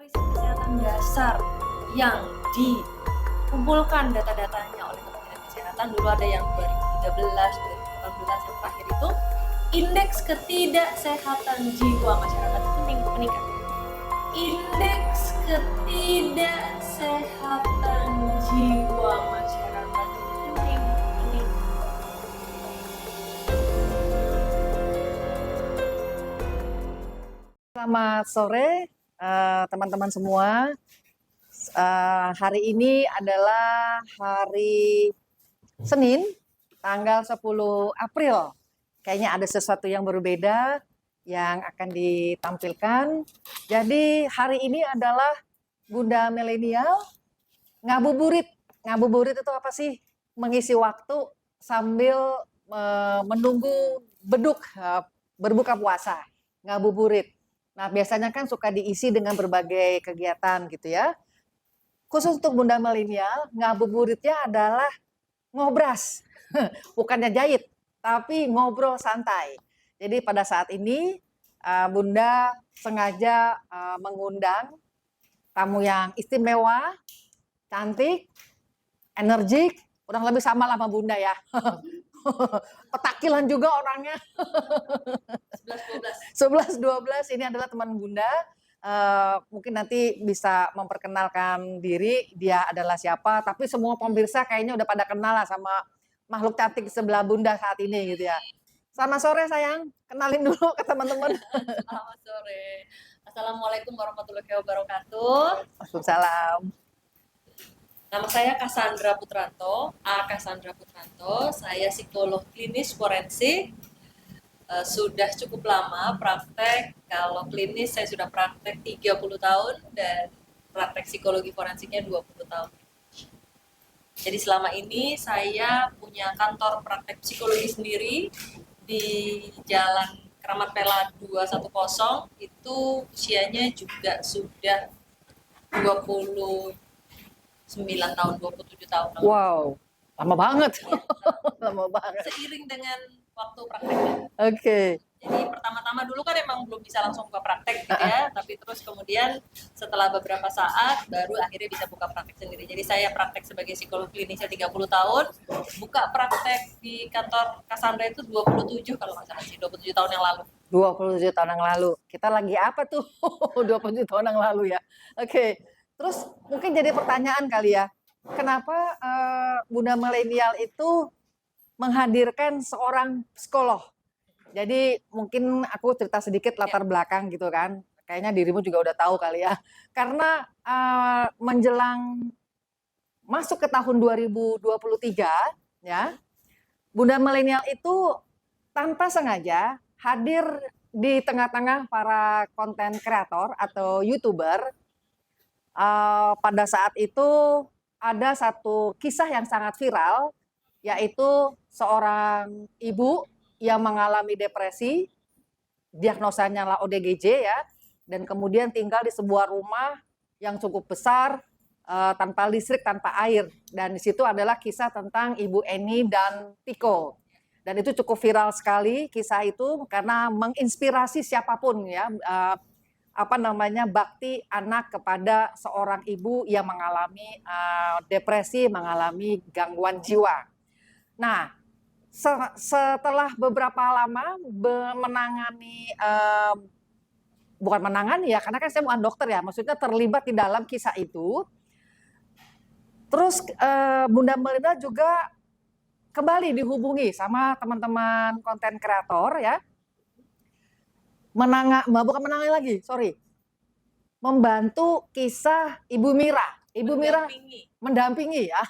riset kesehatan dasar yang dikumpulkan data-datanya oleh Kementerian Kesehatan, dulu ada yang 2013, 2018, yang terakhir itu indeks ketidaksehatatan jiwa masyarakat itu meningkat. Indeks ketidaksehatatan jiwa masyarakat itu meningkat. Selamat sore teman-teman semua. Hari ini adalah hari Senin, tanggal 10 April. Kayaknya ada sesuatu yang berbeda yang akan ditampilkan. Jadi hari ini adalah Bunda Milenial ngabuburit. Ngabuburit itu apa sih? Mengisi waktu sambil menunggu berbuka puasa. Ngabuburit. Nah, biasanya kan suka diisi dengan berbagai kegiatan gitu ya. Khusus untuk Bunda Milenial, ngabuburitnya adalah ngobras. Bukannya jahit, tapi ngobrol santai. Jadi pada saat ini Bunda sengaja mengundang tamu yang istimewa, cantik, energik, kurang lebih sama lah sama Bunda ya. Petakilan juga orangnya. 11-12 ini adalah teman Bunda. Mungkin nanti bisa memperkenalkan diri dia adalah siapa, tapi semua pemirsa kayaknya udah pada kenal lah sama makhluk cantik sebelah Bunda saat ini gitu ya. Selamat sore sayang, kenalin dulu ke teman-teman. Selamat sore. Assalamualaikum warahmatullahi wabarakatuh. Waalaikumsalam. Nama saya Cassandra Putranto, Cassandra Putranto. Saya psikolog klinis forensik. Sudah cukup lama praktek. Kalau klinis saya sudah praktek 30 tahun dan praktek psikologi forensiknya 20 tahun. Jadi selama ini saya punya kantor praktek psikologi sendiri di Jalan Keramat Pela 210. Itu usianya juga sudah 29 tahun, 27 tahun. Wow, lama banget. Lama banget. Seiring dengan waktu prakteknya. Oke. Jadi pertama-tama dulu kan emang belum bisa langsung buka praktek gitu ya, tapi terus kemudian setelah beberapa saat baru akhirnya bisa buka praktek sendiri. Jadi saya praktek sebagai psikolog klinisnya 30 tahun, buka praktek di kantor Cassandra itu 27 kalau nggak salah sih, 27 tahun yang lalu. 27 tahun yang lalu. Kita lagi apa tuh? 27 tahun yang lalu ya. Oke. Terus mungkin jadi pertanyaan kali ya. Kenapa Bunda Milenial itu menghadirkan seorang psikolog? Jadi mungkin aku cerita sedikit latar belakang gitu kan. Kayaknya dirimu juga udah tahu kali ya. Karena menjelang masuk ke tahun 2023 ya, Bunda Milenial itu tanpa sengaja hadir di tengah-tengah para konten kreator atau YouTuber. Pada saat itu ada satu kisah yang sangat viral, yaitu seorang ibu yang mengalami depresi, diagnosanya lah ODGJ ya, dan kemudian tinggal di sebuah rumah yang cukup besar, tanpa listrik, tanpa air. Dan di situ adalah kisah tentang Ibu Eni dan Tiko. Dan itu cukup viral sekali kisah itu karena menginspirasi siapapun ya, bakti anak kepada seorang ibu yang mengalami depresi, mengalami gangguan jiwa. Nah, setelah beberapa lama menangani, bukan menangani ya, karena kan saya bukan dokter ya, maksudnya terlibat di dalam kisah itu. Terus Bunda Milenial juga kembali dihubungi sama teman-teman konten kreator ya, membantu kisah Ibu Mira. Ibu Mira mendampingi ya,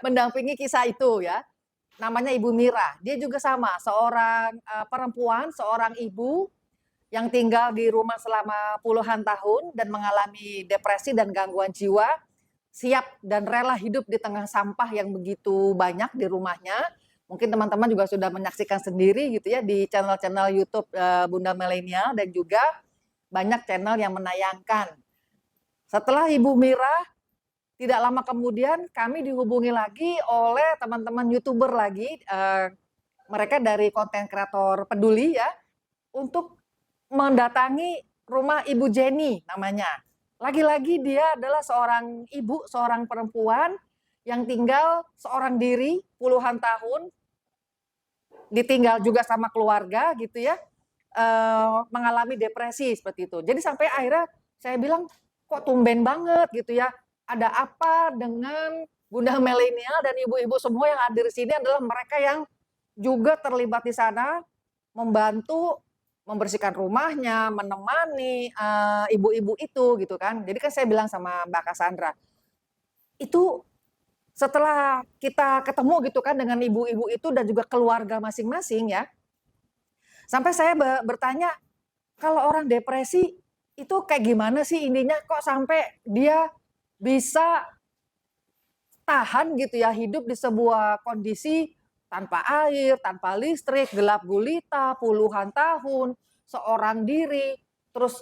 mendampingi kisah itu ya. Namanya Ibu Mira. Dia juga sama, seorang perempuan, seorang ibu yang tinggal di rumah selama puluhan tahun dan mengalami depresi dan gangguan jiwa, siap dan rela hidup di tengah sampah yang begitu banyak di rumahnya. Mungkin teman-teman juga sudah menyaksikan sendiri gitu ya di channel-channel YouTube Bunda Milenial, dan juga banyak channel yang menayangkan. Setelah Ibu Mira, tidak lama kemudian kami dihubungi lagi oleh teman-teman YouTuber lagi, mereka dari konten kreator peduli ya, untuk mendatangi rumah Ibu Jenny namanya. lagi-lagi dia adalah seorang ibu, seorang perempuan yang tinggal seorang diri puluhan tahun, ditinggal juga sama keluarga gitu ya, mengalami depresi seperti itu. Jadi sampai akhirnya saya bilang, kok tumben banget gitu ya, ada apa dengan bunda milenial dan ibu-ibu semua yang hadir di sini adalah mereka yang juga terlibat di sana, membantu membersihkan rumahnya, menemani ibu-ibu itu gitu kan. Jadi kan saya bilang sama Mbak Cassandra, itu setelah kita ketemu gitu kan dengan ibu-ibu itu dan juga keluarga masing-masing ya, sampai saya bertanya, kalau orang depresi itu kayak gimana sih ininya, kok sampai dia bisa tahan gitu ya, hidup di sebuah kondisi tanpa air, tanpa listrik, gelap gulita, puluhan tahun, seorang diri, terus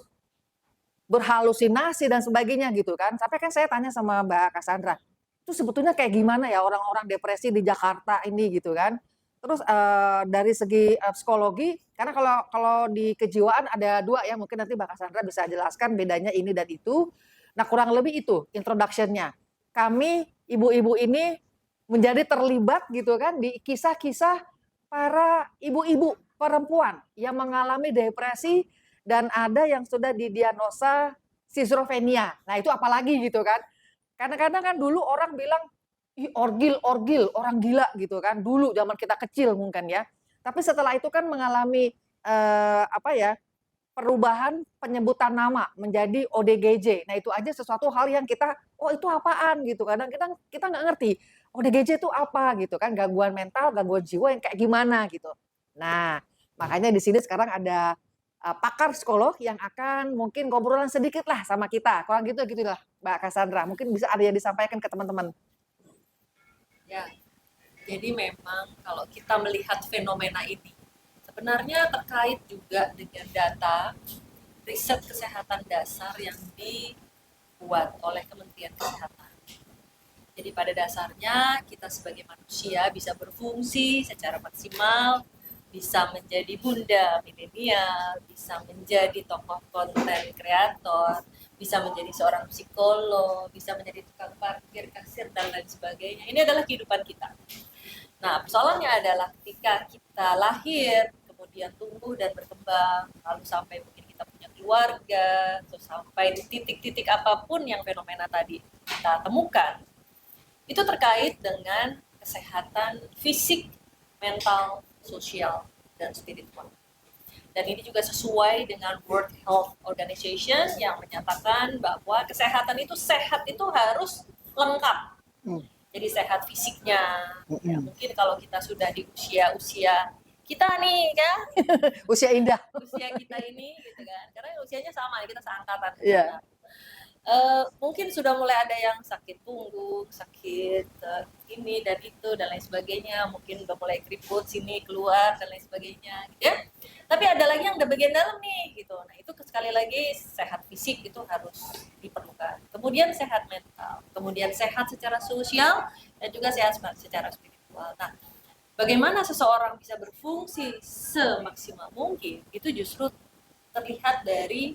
berhalusinasi dan sebagainya gitu kan. Sampai kan saya tanya sama Mbak Cassandra, itu sebetulnya kayak gimana ya orang-orang depresi di Jakarta ini gitu kan. Terus dari segi psikologi, karena kalau di kejiwaan ada dua ya, mungkin nanti Mbak Cassandra bisa jelaskan bedanya ini dan itu. Nah kurang lebih itu introduction-nya. Kami ibu-ibu ini menjadi terlibat gitu kan di kisah-kisah para ibu-ibu perempuan yang mengalami depresi dan ada yang sudah didiagnosa schizophrenia. Nah itu apalagi gitu kan. Kadang-kadang kan dulu orang bilang, ih orgil, orang gila gitu kan. Dulu zaman kita kecil mungkin ya. Tapi setelah itu kan mengalami perubahan penyebutan nama menjadi ODGJ. Nah itu aja sesuatu hal yang kita, oh itu apaan gitu. Kadang kita nggak ngerti ODGJ itu apa gitu kan, gangguan mental, gangguan jiwa yang kayak gimana gitu. Nah makanya di sini sekarang ada pakar psikolog yang akan mungkin ngobrolan sedikit lah sama kita. Kurang gitu gitulah Mbak Cassandra. Mungkin bisa ada yang disampaikan ke teman-teman. Ya, jadi memang kalau kita melihat fenomena ini, sebenarnya terkait juga dengan data riset kesehatan dasar yang dibuat oleh Kementerian Kesehatan. Jadi pada dasarnya kita sebagai manusia bisa berfungsi secara maksimal, bisa menjadi bunda milenial, bisa menjadi tokoh konten kreator, bisa menjadi seorang psikolog, bisa menjadi tukang parkir, kasir, dan lain sebagainya. Ini adalah kehidupan kita. Nah, persoalannya adalah ketika kita lahir, kemudian tumbuh dan berkembang, lalu sampai mungkin kita punya keluarga, terus sampai di titik-titik apapun yang fenomena tadi kita temukan, itu terkait dengan kesehatan fisik, mental, sosial, dan spiritual. Dan ini juga sesuai dengan World Health Organization yang menyatakan bahwa kesehatan itu sehat itu harus lengkap. Jadi sehat fisiknya, ya mungkin kalau kita sudah di usia kita nih kan, Usia indah. usia kita ini gitu kan, karena usianya sama, kita seangkatan. Iya. Mungkin sudah mulai ada yang sakit punggung, sakit ini dan itu dan lain sebagainya, mungkin udah mulai keriput sini keluar dan lain sebagainya gitu ya. Tapi ada lagi yang udah bagian dalam nih gitu. Nah itu sekali lagi sehat fisik itu harus diperlukan. Kemudian sehat mental, kemudian sehat secara sosial dan juga sehat secara spiritual. Nah bagaimana seseorang bisa berfungsi semaksimal mungkin itu justru terlihat dari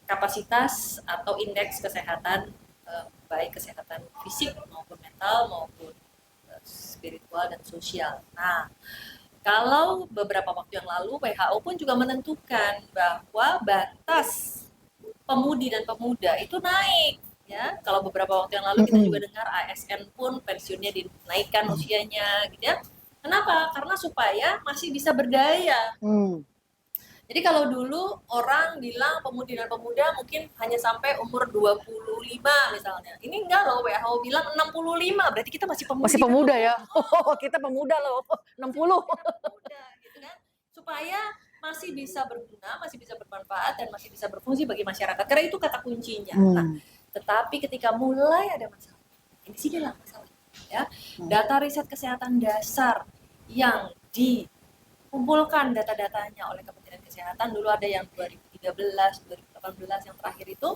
kapasitas atau indeks kesehatan, baik kesehatan fisik maupun mental maupun spiritual dan sosial. Nah, kalau beberapa waktu yang lalu WHO pun juga menentukan bahwa batas pemudi dan pemuda itu naik ya. Kalau beberapa waktu yang lalu kita juga dengar ASN pun pensiunnya dinaikkan usianya gitu ya. Kenapa? Karena supaya masih bisa berdaya. Jadi kalau dulu orang bilang pemudi dan pemuda mungkin hanya sampai umur 25 misalnya. Ini enggak loh, WHO bilang 65, berarti kita masih pemuda. Masih pemuda ya? Oh, kita pemuda loh, 60. Pemuda gitu kan. Supaya masih bisa berguna, masih bisa bermanfaat, dan masih bisa berfungsi bagi masyarakat. Karena itu kata kuncinya. Nah, tetapi ketika mulai ada masalah, ini sih adalah masalah. Ya, data riset kesehatan dasar yang dikumpulkan data-datanya oleh Kementerian Kesehatan, dulu ada yang 2013, 2018 yang terakhir itu,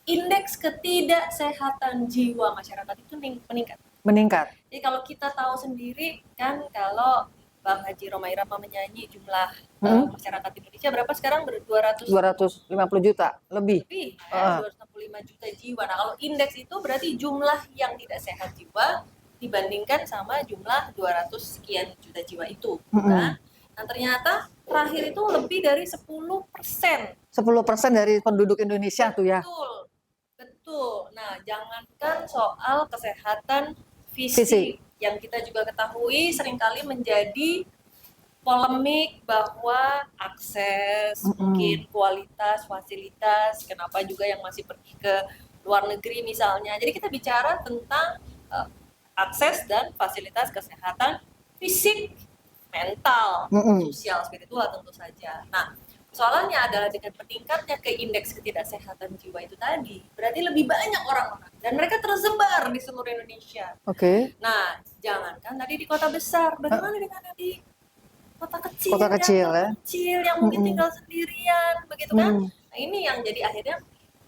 indeks ketidaksehatan jiwa masyarakat itu meningkat. Jadi kalau kita tahu sendiri kan, kalau Bang Haji Rhoma Irama menyanyi jumlah masyarakat Indonesia berapa sekarang? 250 juta lebih. juta jiwa. Nah, kalau indeks itu berarti jumlah yang tidak sehat jiwa dibandingkan sama jumlah 200 sekian juta jiwa itu, kan? Nah, ternyata terakhir itu lebih dari 10%. 10% dari penduduk Indonesia tuh ya. Betul, betul. Nah, jangankan soal kesehatan Fisik. fisik yang kita juga ketahui seringkali menjadi polemik bahwa akses, mungkin kualitas, fasilitas, kenapa juga yang masih pergi ke luar negeri misalnya. Jadi kita bicara tentang akses dan fasilitas kesehatan fisik, mental, sosial, spiritual tentu saja. Nah, persoalannya adalah dengan meningkatnya ke indeks ketidaksehatan jiwa itu tadi, berarti lebih banyak orang-orang dan mereka tersebar di seluruh Indonesia. Oke. Nah, jangankan tadi di kota besar, bagaimana dengan di kota kecil, Kota kecil ya. kecil yang mungkin tinggal sendirian, begitu kan? Nah, ini yang jadi akhirnya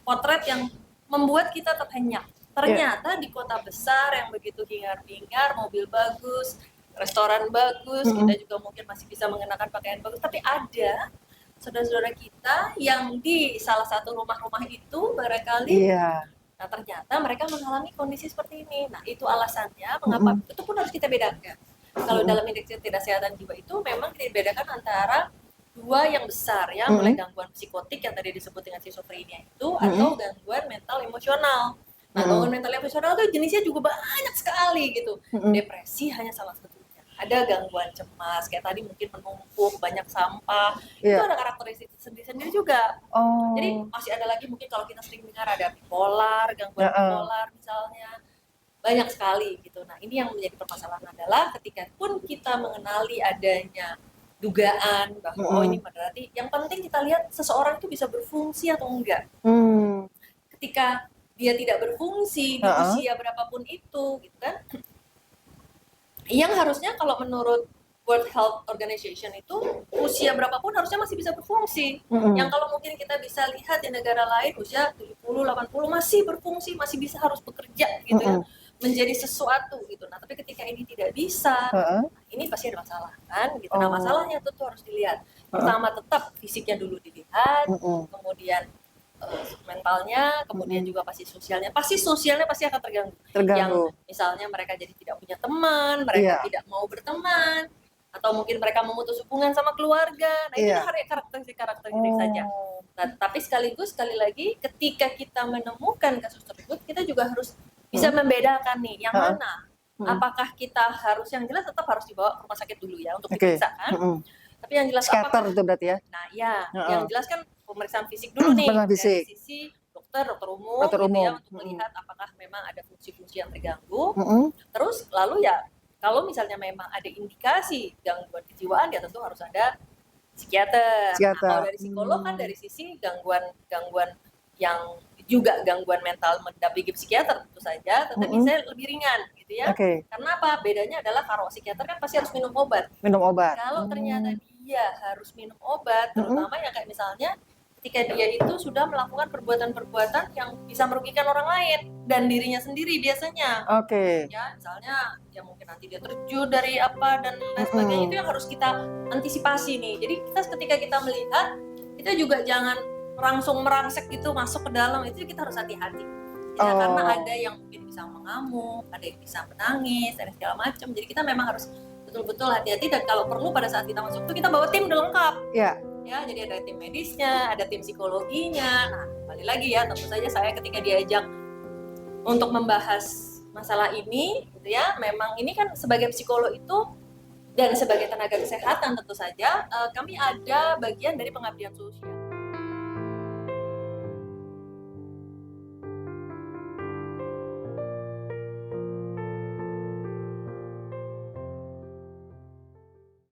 potret yang membuat kita terhenyak. Ternyata di kota besar yang begitu hingar-bingar, mobil bagus, restoran bagus, kita juga mungkin masih bisa mengenakan pakaian bagus, tapi ada saudara-saudara kita yang di salah satu rumah-rumah itu barangkali, nah ternyata mereka mengalami kondisi seperti ini. Nah, itu alasannya mengapa itu pun harus kita bedakan. Kalau dalam indeks ketidaksehatan jiwa itu memang kita bedakan antara dua yang besar ya, mulai gangguan psikotik yang tadi disebut dengan schizophrenia itu atau gangguan mental emosional. Nah, gangguan mental emosional itu jenisnya juga banyak sekali gitu. Depresi hanya salah satunya. Ada gangguan cemas, kayak tadi mungkin menumpuk, banyak sampah. Itu ada karakteristik sendiri-sendiri juga. Jadi masih ada lagi mungkin kalau kita sering dengar ada bipolar, gangguan bipolar misalnya. Banyak sekali gitu. Nah, ini yang menjadi permasalahan adalah ketika pun kita mengenali adanya dugaan bahwa oh ini berarti yang penting kita lihat seseorang itu bisa berfungsi atau enggak. Ketika dia tidak berfungsi di usia berapapun itu gitu kan, yang harusnya kalau menurut World Health Organization itu usia berapapun harusnya masih bisa berfungsi. Yang kalau mungkin kita bisa lihat di negara lain usia 70, 80 masih berfungsi, masih bisa harus bekerja gitu ya, menjadi sesuatu gitu. Nah, tapi ketika ini tidak bisa, ini pasti ada masalah kan gitu. Nah, masalahnya itu tuh harus dilihat. Pertama tetap fisiknya dulu dilihat, kemudian mentalnya, kemudian juga pasti sosialnya pasti akan terganggu. Yang misalnya mereka jadi tidak punya teman, mereka tidak mau berteman, atau mungkin mereka memutus hubungan sama keluarga. Nah, itu karakteristik saja. Nah, tapi sekali lagi ketika kita menemukan kasus tersebut, kita juga harus bisa membedakan nih yang mana. Apakah kita harus, yang jelas tetap harus dibawa ke rumah sakit dulu ya untuk diperiksa kan. Tapi yang jelas Psikiater itu berarti ya. Nah, ya, yang jelas kan pemeriksaan fisik dulu nih dari sisi dokter umum gitu ya, untuk melihat apakah memang ada fungsi-fungsi yang terganggu. Terus lalu ya kalau misalnya memang ada indikasi gangguan kejiwaan ya tentu harus ada psikiater. Nah, kalau dari psikolog kan dari sisi gangguan yang juga gangguan mental mendampingi psikiater tentu saja, tetapi saya lebih ringan gitu ya. Karena apa? Bedanya adalah kalau psikiater kan pasti harus minum obat. Kalau ternyata dia harus minum obat, terutama yang kayak misalnya ketika dia itu sudah melakukan perbuatan-perbuatan yang bisa merugikan orang lain dan dirinya sendiri biasanya. Ya, misalnya ya mungkin nanti dia terjun dari apa dan lain sebagainya, itu yang harus kita antisipasi nih. Jadi kita ketika kita melihat, kita juga jangan langsung merangsek gitu masuk ke dalam, itu kita harus hati-hati. Ya, karena ada yang mungkin bisa mengamuk, ada yang bisa menangis, ada segala macam. Jadi kita memang harus betul-betul hati-hati, dan kalau perlu pada saat kita masuk itu kita bawa tim udah lengkap. Ya, jadi ada tim medisnya, ada tim psikologinya. Nah, kembali lagi ya, tentu saja saya ketika diajak untuk membahas masalah ini, gitu ya, memang ini kan sebagai psikolog itu dan sebagai tenaga kesehatan tentu saja kami ada bagian dari pengabdian sosial.